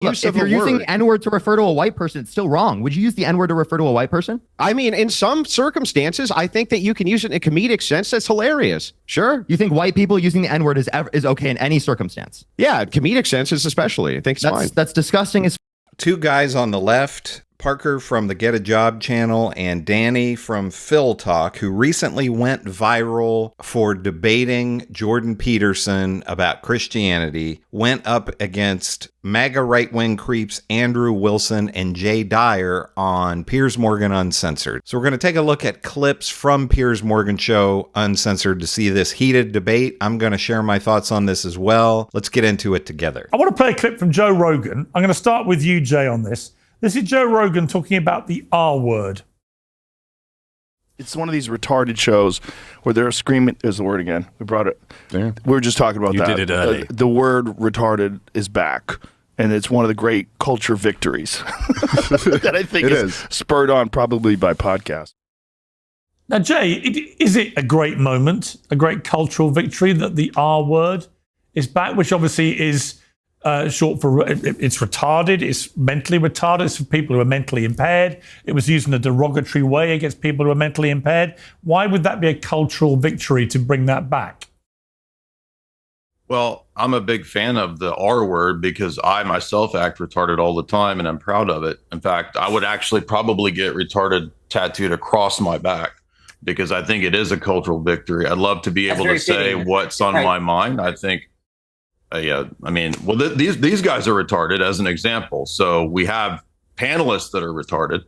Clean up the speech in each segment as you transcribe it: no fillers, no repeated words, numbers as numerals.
Look, if you're using the N-word to refer to a white person, it's still wrong. Would you use the N-word to refer to a white person? I mean, in some circumstances, I think that you can use it in a comedic sense. That's hilarious. Sure. You think white people using the N-word is okay in any circumstance? Yeah, comedic senses especially. I think it's fine. That's disgusting. Two guys on the left, Parker from the Get a Job channel and Danny from Philtalk, who recently went viral for debating Jordan Peterson about Christianity, went up against MAGA right-wing creeps Andrew Wilson and Jay Dyer on Piers Morgan Uncensored. So we're going to take a look at clips from Piers Morgan Show Uncensored to see this heated debate. I'm going to share my thoughts on this as well. Let's get into it together. I want to play a clip from Joe Rogan. I'm going to start with you, Jay, on this. This is Joe Rogan talking about the R word. It's one of these retarded shows where they're screaming. There's the word again. We brought it. Yeah. We were just talking about that. You did it early. The word retarded is back. And it's one of the great culture victories that I think is spurred on probably by podcasts. Now, Jay, is it a great moment, a great cultural victory that the R word is back, which obviously is short for, it's retarded, it's mentally retarded, it's for people who are mentally impaired. It was used in a derogatory way against people who are mentally impaired. Why would that be a cultural victory to bring that back? Well, I'm a big fan of the R word because I myself act retarded all the time and I'm proud of it. In fact, I would actually probably get retarded tattooed across my back because I think it is a cultural victory. I'd love to be able to say what's on my mind. I think yeah, I mean, well, these guys are retarded as an example. So we have panelists that are retarded.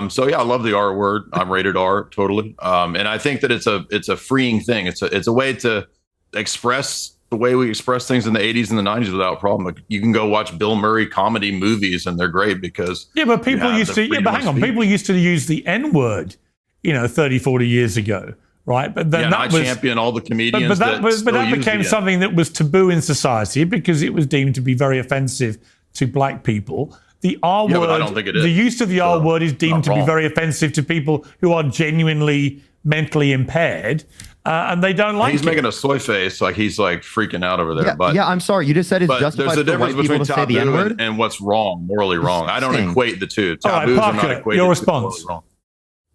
So yeah, I love the R word. I'm rated R totally. And I think that it's a freeing thing. It's a way to express the way we express things in the 80s and the 90s without problem. Like, you can go watch Bill Murray comedy movies and they're great because but people used to hang on. People used to use the N word, 30, 40 years ago. Right, but then I champion all the comedians. But that became something that was taboo in society because it was deemed to be very offensive to black people. The R word, but I don't think it is. The use of the R word is deemed to be very offensive to people who are genuinely mentally impaired, and they don't like it. He's making a soy face, like he's like freaking out over there. Yeah, but I'm sorry, you just said it's justified there's a difference for white people between to say the taboo N-word and what's wrong, morally wrong. I don't equate the two. Taboos Parker, are not equated. your response. Wrong.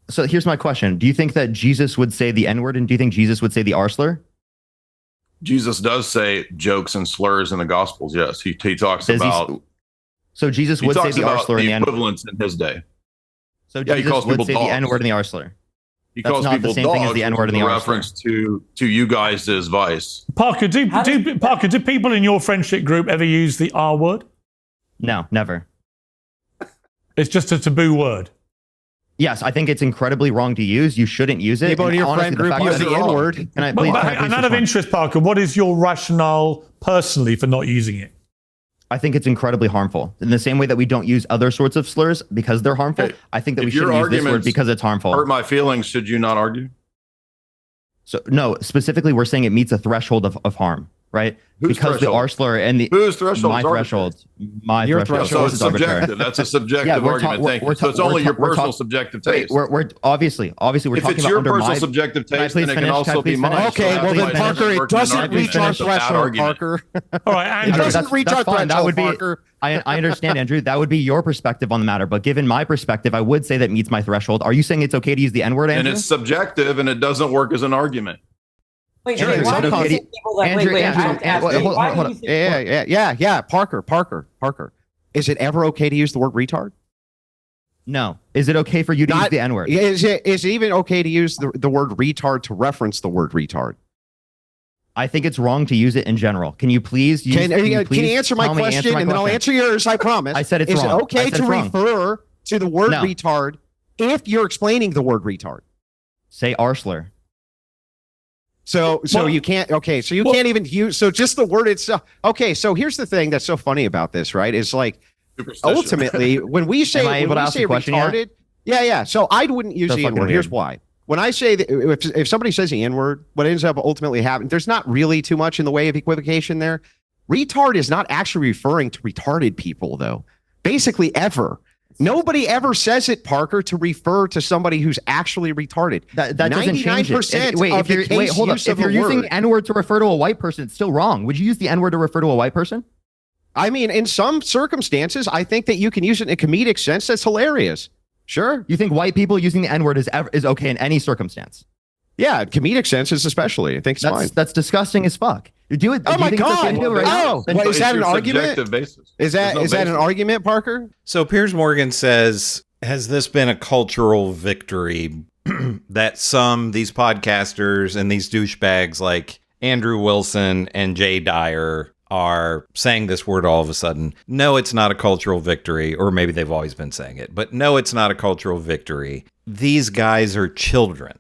So here's my question. Do you think that Jesus would say the N-word, and do you think Jesus would say the R slur? Jesus does say jokes and slurs in the Gospels, yes. He talks about... So Jesus would say the R slur in the N-word? equivalents in his day. So Jesus would say the N-word and the R slur? He calls people the same dogs, thing as the N-word and the R slur. reference to you guys' vice. Parker, do people in your friendship group ever use the R word? No, never. It's just a taboo word. Yes, I think it's incredibly wrong to use. You shouldn't use it. People in your friend group use the N-word. And out of interest, Parker, what is your rationale personally for not using it? I think it's incredibly harmful. In the same way that we don't use other sorts of slurs because they're harmful, I think that we shouldn't use this word because it's harmful. Hurt my feelings, should you not argue? So no, specifically, we're saying it meets a threshold of harm, right? Whose because threshold? the R slur and the whose threshold? My threshold. My threshold. So it's subjective. That's a subjective argument. Thank you. So it's only your personal subjective taste. We're obviously we're talking about. If it's your personal subjective taste, then it can also be mine. Okay, well then, Parker, it doesn't reach our threshold, Parker. All right, Andrew. It doesn't reach our threshold, Parker. I understand, Andrew. That would be your perspective on the matter. But given my perspective, I would say that meets my threshold. Are you saying it's okay to use the N-word, Andrew? And it's subjective, and it doesn't work as an argument. Wait, why do you think people that wait, I have to ask you, why do you think Yeah, Parker. Is it ever okay to use the word retard? No. Is it okay for you to use the N-word? Is it even okay to use the word retard to reference the word retard? I think it's wrong to use it in general. Can you please use, can you answer my question, and then I'll answer yours, I promise. I said it's wrong. Is it okay to refer to the word retard if you're explaining the word retard? Say R slur. So you can't, so you can't even use, so just the word itself. Okay, so here's the thing that's so funny about this, right? Is like, ultimately, when we say, retarded, so I wouldn't use the N-word. Here's why. When I say that, if somebody says the N-word, what ends up ultimately happening, there's not really too much in the way of equivocation there. Retard is not actually referring to retarded people, though. Basically, ever. Nobody ever says it, Parker, to refer to somebody who's actually retarded. That doesn't change it. Hold up. If you're using N-word to refer to a white person, it's still wrong. Would you use the N-word to refer to a white person? I mean, in some circumstances, I think that you can use it in a comedic sense. That's hilarious. Sure. You think white people using the N-word is okay in any circumstance? Yeah, comedic senses especially. I think it's fine. That's disgusting as fuck. You do it. Oh my God! Is that an argument? Basis. Is that an argument, Parker? So Piers Morgan says, has this been a cultural victory that these podcasters and these douchebags like Andrew Wilson and Jay Dyer are saying this word all of a sudden? No, it's not a cultural victory, or maybe they've always been saying it, but no, it's not a cultural victory. These guys are children.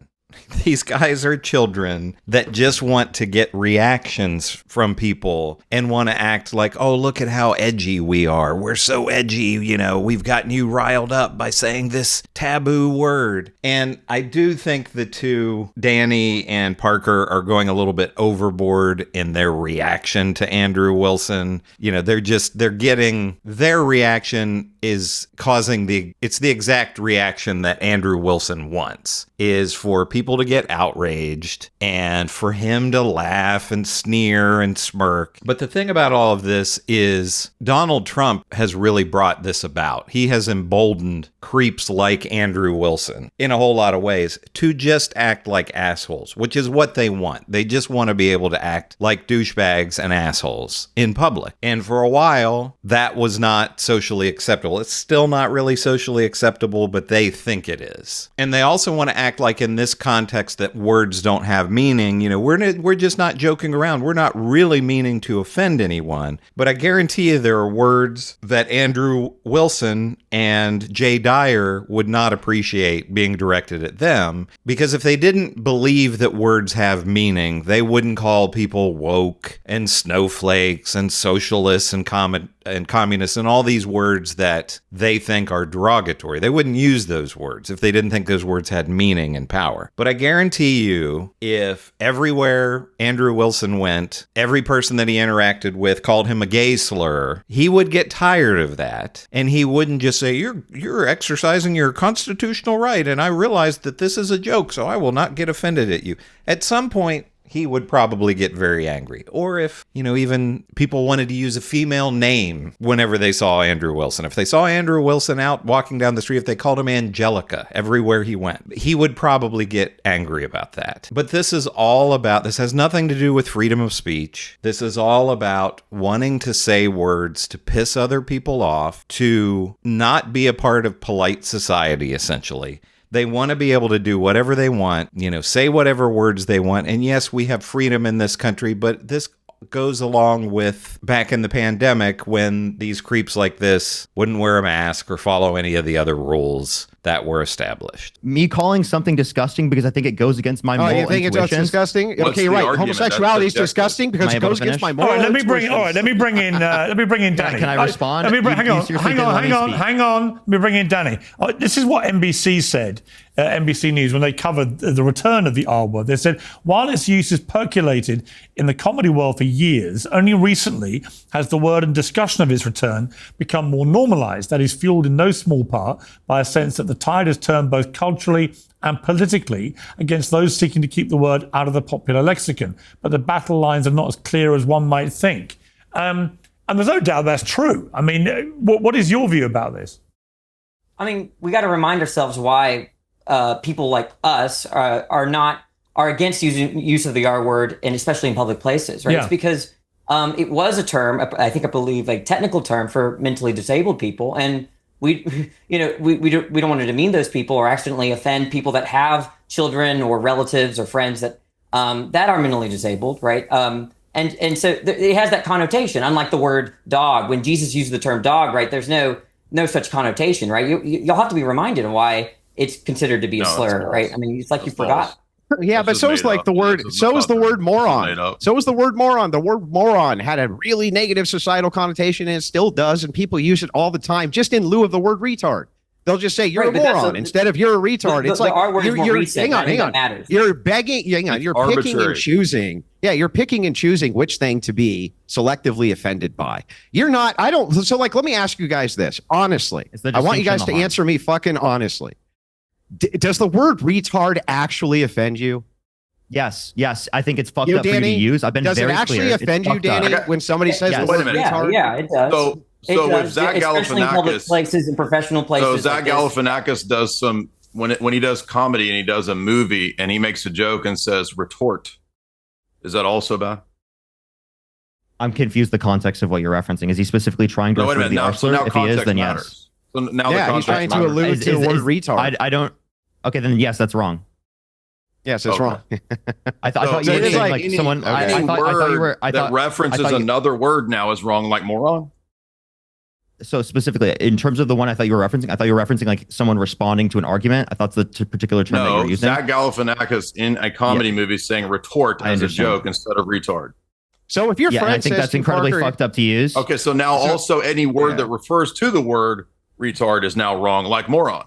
These guys are children that just want to get reactions from people and want to act like, oh, look at how edgy we are. We're so edgy, we've gotten you riled up by saying this taboo word. And I do think the two, Danny and Parker, are going a little bit overboard in their reaction to Andrew Wilson. They're getting, their reaction is causing it's the exact reaction that Andrew Wilson wants, is for people to get outraged and for him to laugh and sneer and smirk. But the thing about all of this is Donald Trump has really brought this about. He has emboldened creeps like Andrew Wilson in a whole lot of ways to just act like assholes, which is what they want. They just want to be able to act like douchebags and assholes in public. And for a while, that was not socially acceptable. It's still not really socially acceptable, but they think it is. And they also want to act like in this context that words don't have meaning. We're just not joking around. We're not really meaning to offend anyone. But I guarantee you there are words that Andrew Wilson and Jay Dyer would not appreciate being directed at them, because if they didn't believe that words have meaning, they wouldn't call people woke and snowflakes and socialists and communists and all these words that they think are derogatory. They wouldn't use those words if they didn't think those words had meaning and power. But I guarantee you, if everywhere Andrew Wilson went, every person that he interacted with called him a gay slur, he would get tired of that. And he wouldn't just say, you're exercising your constitutional right, and I realize that this is a joke, so I will not get offended at you. At some point, he would probably get very angry. Or if, even people wanted to use a female name whenever they saw Andrew Wilson. If they saw Andrew Wilson out walking down the street, if they called him Angelica everywhere he went, he would probably get angry about that. But this has nothing to do with freedom of speech. This is all about wanting to say words to piss other people off, to not be a part of polite society, essentially. They want to be able to do whatever they want, say whatever words they want. And yes, we have freedom in this country, but this goes along with back in the pandemic when these creeps like this wouldn't wear a mask or follow any of the other rules that were established. Me calling something disgusting because I think it goes against my moral intuition. It's disgusting? Okay, right. Argument? Homosexuality is disgusting because it goes against my moral intuition. Let me bring in Danny. Can I respond? Hang on. Let me bring in Danny. This is what NBC said, NBC News, when they covered the return of the R word. They said, while its use has percolated in the comedy world for years, only recently has the word and discussion of its return become more normalized. That is fueled in no small part by a sense that the tide has turned both culturally and politically against those seeking to keep the word out of the popular lexicon. But the battle lines are not as clear as one might think. And there's no doubt that's true. I mean, what is your view about this? I mean, we got to remind ourselves why people like us are against use of the R word, and especially in public places, right? Yeah. It's because it was a term, I believe, a technical term for mentally disabled people, and we don't want to demean those people or accidentally offend people that have children or relatives or friends that are mentally disabled, right? And so it has that connotation. Unlike the word dog, when Jesus used the term dog, right? There's no such connotation, right? You'll have to be reminded of why it's considered to be a slur, right? I mean, it's like you forgot. Yeah, but so is like the word. So is the word moron. So is the word moron. The word moron had a really negative societal connotation, and it still does. And people use it all the time, just in lieu of the word retard. They'll just say you're a moron instead of you're a retard. It's like you're hang on. You're begging. Hang on. You're picking and choosing. Yeah, you're picking and choosing which thing to be selectively offended by. You're not. I don't. So like, let me ask you guys this honestly. I want you guys to answer me fucking honestly. Does the word retard actually offend you? Yes. I think it's fucked up for you to use. I've been very clear. Does it actually offend you, Danny, when somebody says the word retard? Yeah, it does. So if Zach especially in public places and professional places. So Zach Galifianakis does some when he does comedy and he does a movie and he makes a joke and says retort. Is that also bad? I'm confused the context of what you're referencing. Is he specifically trying to refer to the R slur? If he is, then yes. So now he's trying to allude to the word retard. I don't. Okay, then yes, that's wrong. Yes, it's wrong. I thought you were saying like someone. I thought you were. That references another word now is wrong, like moron. So specifically, in terms of the one I thought you were referencing, like someone responding to an argument. I thought it's the particular term that you were using. Zach Galifianakis in a comedy movie saying retort as a joke instead of retard. So if your friend I think that's incredibly fucked up to use. Okay, so now also any word that refers to the word retard is now wrong, like moron.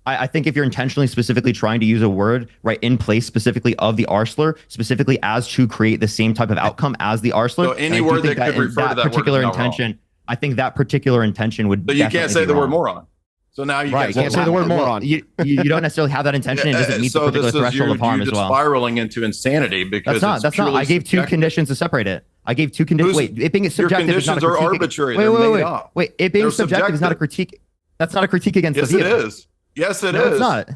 I think if you're intentionally specifically trying to use a word right in place specifically of the R slur, specifically as to create the same type of outcome as the R slur. So any word that could refer to that particular word intention. Wrong. I think that particular intention would. But you can't say the word moron. So now you can't say the word moron. You don't necessarily have that intention. It doesn't meet the particular threshold of harm as well. Spiraling into insanity because that's not. I gave two conditions to separate it. I gave two conditions. Wait, it being subjective is not a critique. Your conditions are arbitrary. Wait. It being subjective is not a critique. That's not a critique against the view. Yes, it is. Yes, it is. It's not.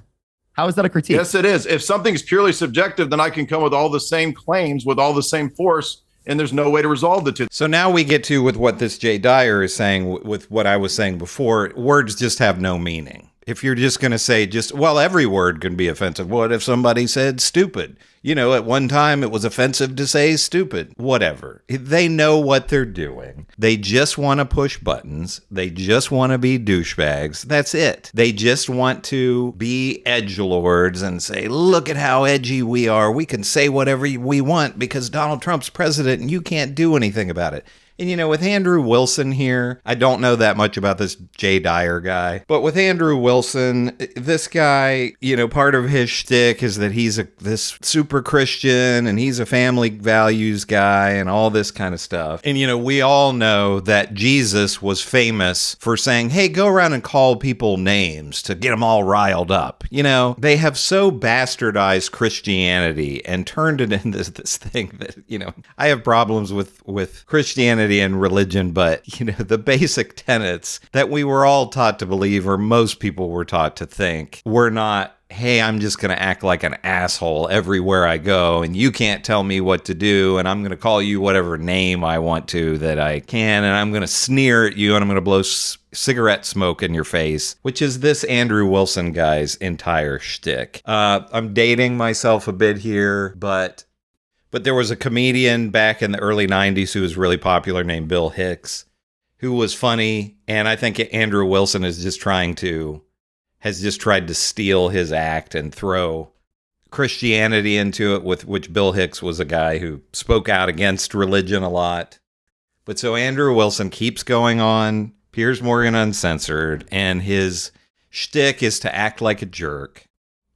How is that a critique? Yes, it is. If something's purely subjective, then I can come with all the same claims with all the same force, and there's no way to resolve the two. So now we get to with what this Jay Dyer is saying, with what I was saying before, words just have no meaning. If you're just going to say every word can be offensive. What if somebody said stupid? At one time it was offensive to say stupid. Whatever. They know what they're doing. They just want to push buttons. They just want to be douchebags. That's it. They just want to be edgelords and say, look at how edgy we are. We can say whatever we want because Donald Trump's president and you can't do anything about it. And, with Andrew Wilson here, I don't know that much about this Jay Dyer guy, but with Andrew Wilson, this guy, part of his shtick is that he's this super Christian and he's a family values guy and all this kind of stuff. And, we all know that Jesus was famous for saying, hey, go around and call people names to get them all riled up. They have so bastardized Christianity and turned it into this thing that, I have problems with Christianity and religion, but the basic tenets that we were all taught to believe, or most people were taught to think, were not, hey, I'm just going to act like an asshole everywhere I go, and you can't tell me what to do, and I'm going to call you whatever name I want to that I can, and I'm going to sneer at you, and I'm going to blow cigarette smoke in your face, which is this Andrew Wilson guy's entire shtick. I'm dating myself a bit here, but there was a comedian back in the early 90s who was really popular named Bill Hicks, who was funny. And I think Andrew Wilson has just tried to steal his act and throw Christianity into it, with which Bill Hicks was a guy who spoke out against religion a lot. But so Andrew Wilson keeps going on Piers Morgan Uncensored, and his shtick is to act like a jerk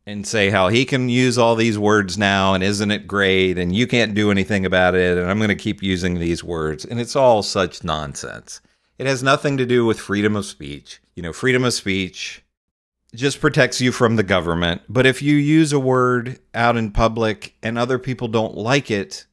and say how he can use all these words now, and isn't it great, and you can't do anything about it, and I'm going to keep using these words. And it's all such nonsense. It has nothing to do with freedom of speech. Freedom of speech just protects you from the government. But if you use a word out in public and other people don't like it,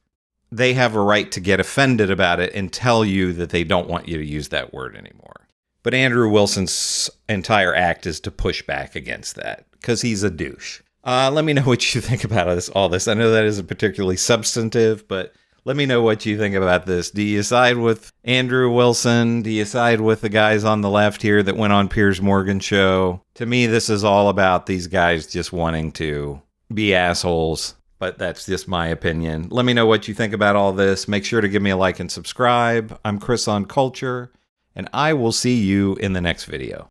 they have a right to get offended about it and tell you that they don't want you to use that word anymore. But Andrew Wilson's entire act is to push back against that, because he's a douche. Let me know what you think about all this. I know that isn't particularly substantive, but let me know what you think about this. Do you side with Andrew Wilson? Do you side with the guys on the left here that went on Piers Morgan show? To me, this is all about these guys just wanting to be assholes, but that's just my opinion. Let me know what you think about all this. Make sure to give me a like and subscribe. I'm Chris on Culture, and I will see you in the next video.